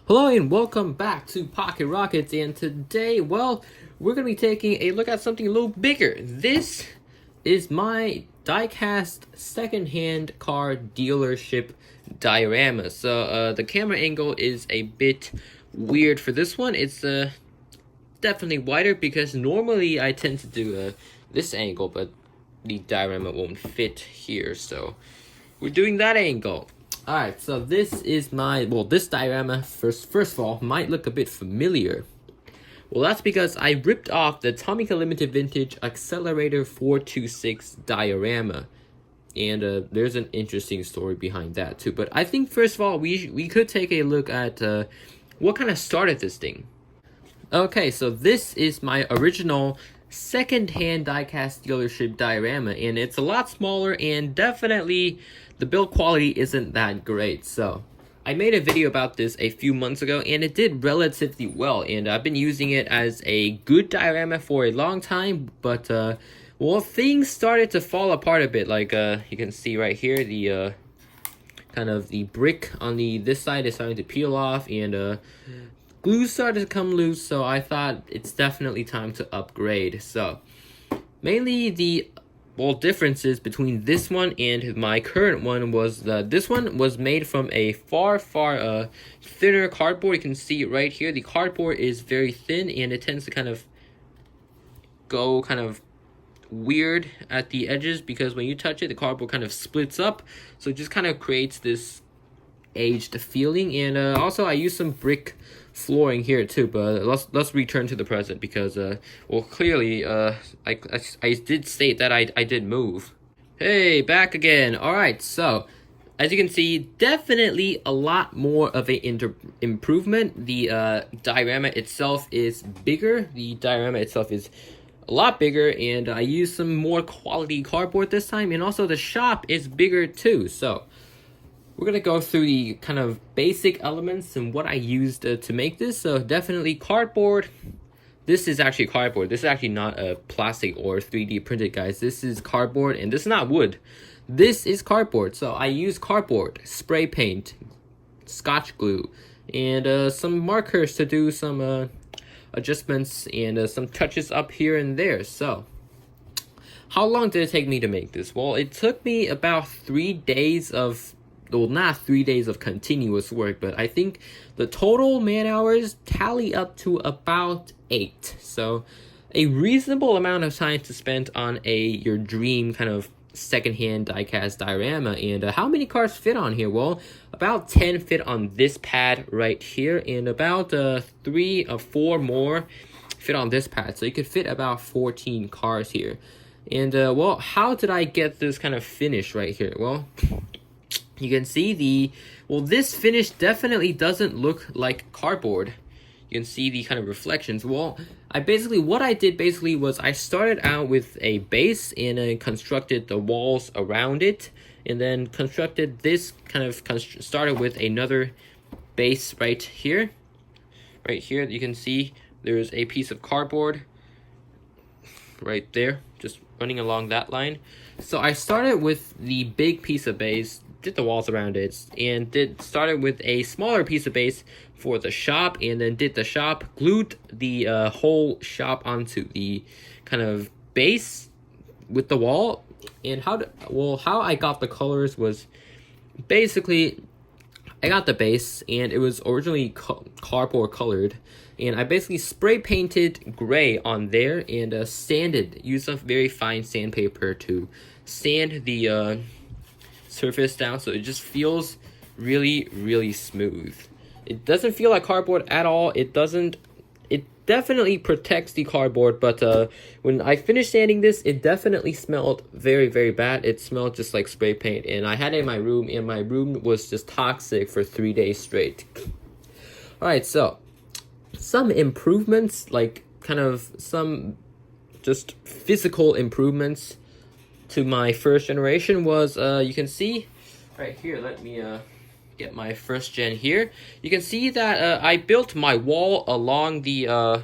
Hello and welcome back to Pocket Rockets, and today, well, we're going to be taking a look at something a little bigger. This is my die-cast second-hand car dealership diorama. So the camera angle is a bit weird for this one. It's definitely wider because normally I tend to do this angle, but the diorama won't fit here, so we're doing that angle. Alright, so this is this diorama, first of all, might look a bit familiar. Well, that's because I ripped off the TOMICA Limited Vintage Accelerator 426 diorama. And there's an interesting story behind that too. But I think, first of all, we could take a look at what kind of started this thing. Okay, so this is my original second-hand die-cast dealership diorama, and it's a lot smaller, and definitely the build quality isn't that great. So I made a video about this a few months ago, and it did relatively well, and I've been using it as a good diorama for a long time. But well, things started to fall apart a bit. Like you can see right here, the kind of the brick on this side is starting to peel off, and glue started to come loose, so I thought it's definitely time to upgrade. So mainly the differences between this one and my current one was that this one was made from a far thinner cardboard. You can see right here, the cardboard is very thin, and it tends to kind of go weird at the edges because when you touch it, the cardboard kind of splits up, so it just kind of creates this aged feeling. And also I used some brick flooring here too, but let's return to the present because well, clearly I did state that I did move. Hey, back again. All right, so as you can see, definitely a lot more of a improvement. The diorama itself is bigger. The diorama itself is a lot bigger, and I used some more quality cardboard this time, and also the shop is bigger too. So we're going to go through the kind of basic elements and what I used to make this. So definitely cardboard. This is actually cardboard. This is actually not a plastic or 3D printed, guys. This is cardboard, and this is not wood. This is cardboard. So I use cardboard, spray paint, Scotch glue, and some markers to do some adjustments and some touches up here and there. So how long did it take me to make this? Well, it took me about 3 days of, well, not 3 days of continuous work, but I think the total man hours tally up to about 8. So a reasonable amount of time to spend on your dream kind of secondhand die-cast diorama. And how many cars fit on here? Well, about 10 fit on this pad right here, and about 3 or 4 more fit on this pad. So you could fit about 14 cars here. And well, how did I get this kind of finish right here? Well, you can see this finish definitely doesn't look like cardboard. You can see the kind of reflections. Well, what I did was I started out with a base, and I constructed the walls around it, and then constructed this started with another base right here. Right here, you can see there's a piece of cardboard right there, just running along that line. So I started with the big piece of base, did the walls around it, and started with a smaller piece of base for the shop, and then did the shop, glued the whole shop onto the kind of base with the wall. And how I got the colors was basically I got the base, and it was originally cardboard colored, and I basically spray painted gray on there and used a very fine sandpaper to sand the surface down, so it just feels really smooth. It doesn't feel like cardboard at all. It definitely protects the cardboard, but when I finished sanding this, it definitely smelled very bad. It smelled just like spray paint, and I had it in my room, and my room was just toxic for 3 days straight. All right, so some improvements, like kind of some just physical improvements to my first generation was, you can see right here, let me get my first gen here. You can see that I built my wall along the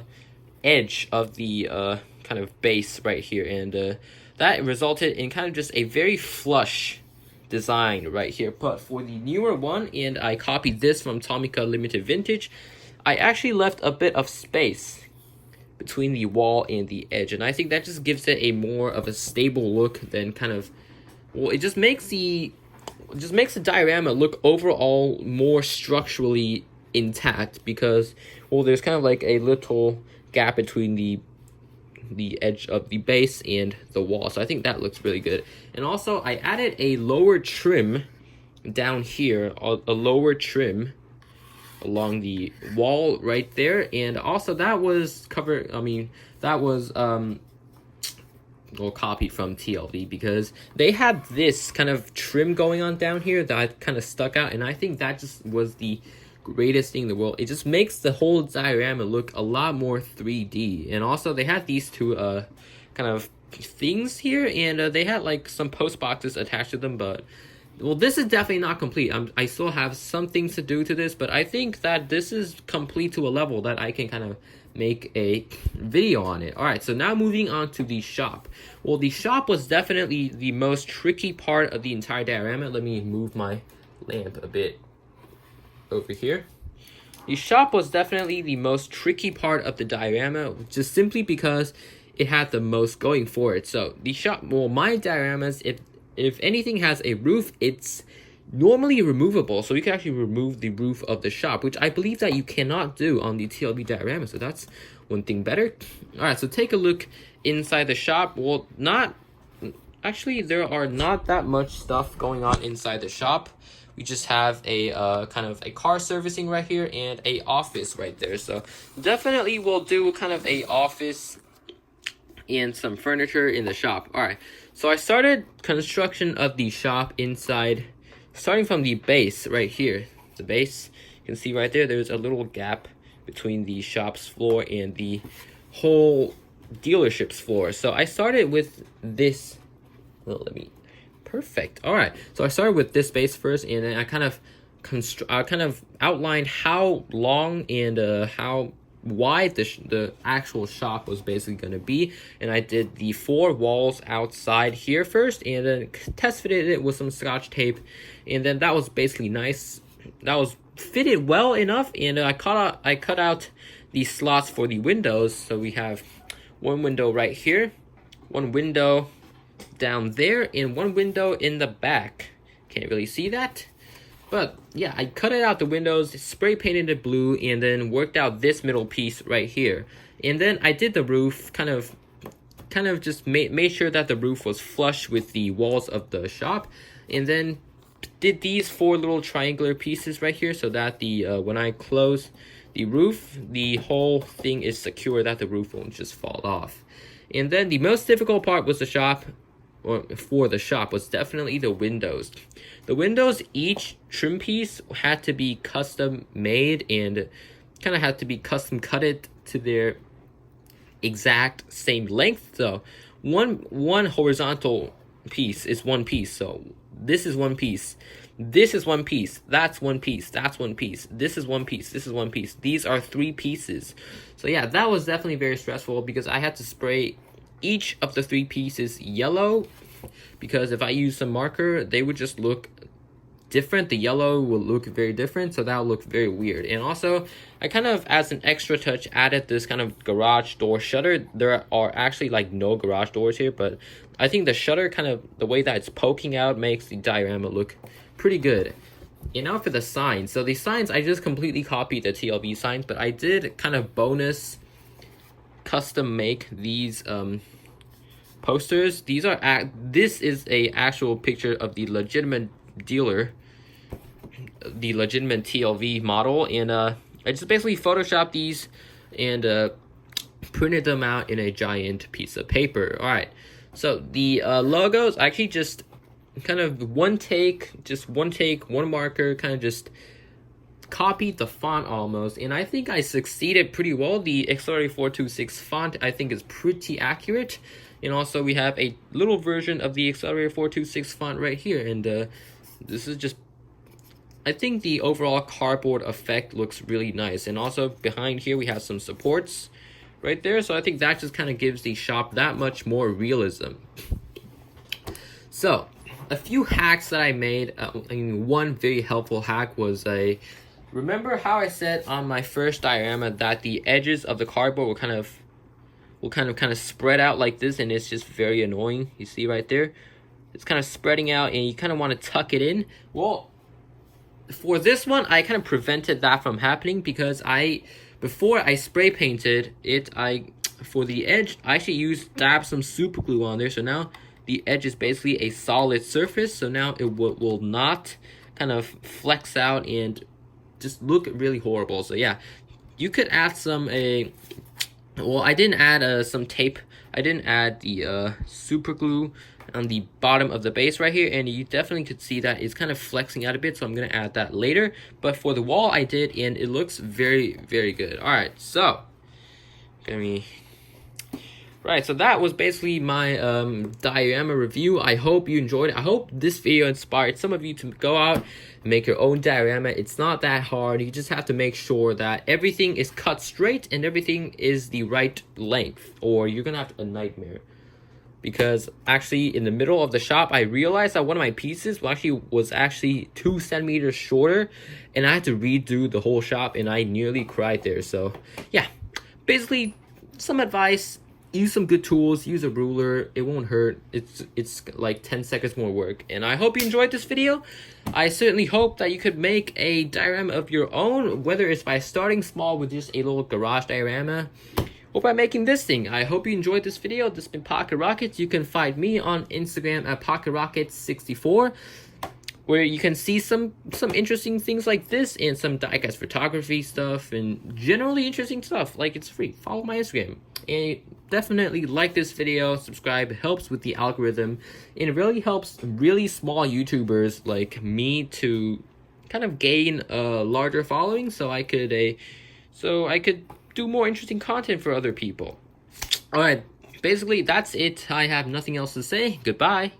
edge of the kind of base right here, and that resulted in kind of just a very flush design right here. But for the newer one, and I copied this from TOMICA Limited Vintage, I actually left a bit of space between the wall and the edge, and I think that just gives it a more of a stable look than kind of, well, it just makes the diorama look overall more structurally intact, because, well, there's kind of like a little gap between the edge of the base and the wall, so I think that looks really good. And also I added a lower trim down here, a lower trim along the wall right there, and also that was copied from TLV, because they had this kind of trim going on down here that kind of stuck out, and I think that just was the greatest thing in the world. It just makes the whole diorama look a lot more 3D. And also they had these two kind of things here, and they had like some post boxes attached to them, but, well, this is definitely not complete. I still have some things to do to this, but I think that this is complete to a level that I can kind of make a video on it. Alright, so now moving on to the shop. Well, the shop was definitely the most tricky part of the entire diorama. Let me move my lamp a bit over here. The shop was definitely the most tricky part of the diorama, just simply because it had the most going for it. So the shop, well, my dioramas, if anything has a roof, it's normally removable, so you can actually remove the roof of the shop, which I believe that you cannot do on the TLB diorama, so that's one thing better. Alright, so take a look inside the shop. Well, actually there are not that much stuff going on inside the shop. We just have a kind of a car servicing right here and a office right there. So definitely we'll do kind of a office and some furniture in the shop. Alright, so I started construction of the shop inside, starting from the base right here. The base, you can see right there, there's a little gap between the shop's floor and the whole dealership's floor. So I started with this. Well, perfect. All right, so I started with this base first, and then I kind of outlined how long and how wide the actual shop was basically going to be, and I did the 4 walls outside here first, and then test fitted it with some Scotch tape, and then that was basically nice. That was fitted well enough, and I cut out the slots for the windows. So we have one window right here, one window down there, and one window in the back. Can't really see that, but yeah, I cut it out the windows, spray painted it blue, and then worked out this middle piece right here. And then I did the roof, kind of just made sure that the roof was flush with the walls of the shop, and then did these 4 little triangular pieces right here, so that the when I close the roof, the whole thing is secure, that the roof won't just fall off. And then the most difficult part was the shop, or for the shop, was definitely the windows. The windows, each trim piece had to be custom made and kind of had to be custom cutted to their exact same length. So one horizontal piece is one piece. So this is one piece. This is one piece. That's one piece. That's one piece. This is one piece. This is one piece. These are 3 pieces. So yeah, that was definitely very stressful, because I had to spray each of the 3 pieces yellow, because if I use some marker, they would just look different. The yellow will look very different, so that will look very weird. And also, I kind of, as an extra touch, added this kind of garage door shutter. There are actually like no garage doors here, but I think the shutter, kind of the way that it's poking out, makes the diorama look pretty good. And now for the signs. So the signs, I just completely copied the TLB signs, but I did kind of bonus custom make these posters. This is a actual picture of the legitimate dealer, the legitimate TLV model, and I just basically photoshopped these and printed them out in a giant piece of paper. All right, so the logos, I actually just kind of one marker, kind of just copied the font almost, and I think I succeeded pretty well. The Accelerator 426 font, I think, is pretty accurate. And also we have a little version of the Accelerator 426 font right here, and this is just, I think the overall cardboard effect looks really nice. And also behind here we have some supports right there, so I think that just kind of gives the shop that much more realism. So a few hacks that I made. One very helpful hack was remember how I said on my first diorama that the edges of the cardboard will kind of spread out like this, and it's just very annoying. You see right there? It's kind of spreading out, and you kind of want to tuck it in. Well, for this one, I kind of prevented that from happening because before I spray painted it, for the edge, I actually dabbed some super glue on there. So now the edge is basically a solid surface. So now it will not kind of flex out and just look really horrible. So yeah, you could add some well, I didn't add some tape. I didn't add the super glue on the bottom of the base right here, and you definitely could see that it's kind of flexing out a bit, so I'm gonna add that later. But for the wall I did, and it looks very, very good. All right, so so that was basically my diorama review. I hope you enjoyed it. I hope this video inspired some of you to go out and make your own diorama. It's not that hard. You just have to make sure that everything is cut straight and everything is the right length, or you're gonna have a nightmare. Because actually in the middle of the shop, I realized that one of my pieces was actually 2 centimeters shorter, and I had to redo the whole shop, and I nearly cried there. So yeah, basically some advice: use some good tools, use a ruler, it won't hurt. It's like 10 seconds more work. And I hope you enjoyed this video. I certainly hope that you could make a diorama of your own, whether it's by starting small with just a little garage diorama, or by making this thing. I hope you enjoyed this video. This has been Pocket Rockets. You can find me on Instagram at PocketRockets64, where you can see some interesting things like this and some diecast photography stuff and generally interesting stuff. Like, it's free. Follow my Instagram. And definitely like this video, subscribe. It helps with the algorithm, and it really helps really small YouTubers like me to kind of gain a larger following, so I could do more interesting content for other people. All right, basically that's it. I have nothing else to say. Goodbye.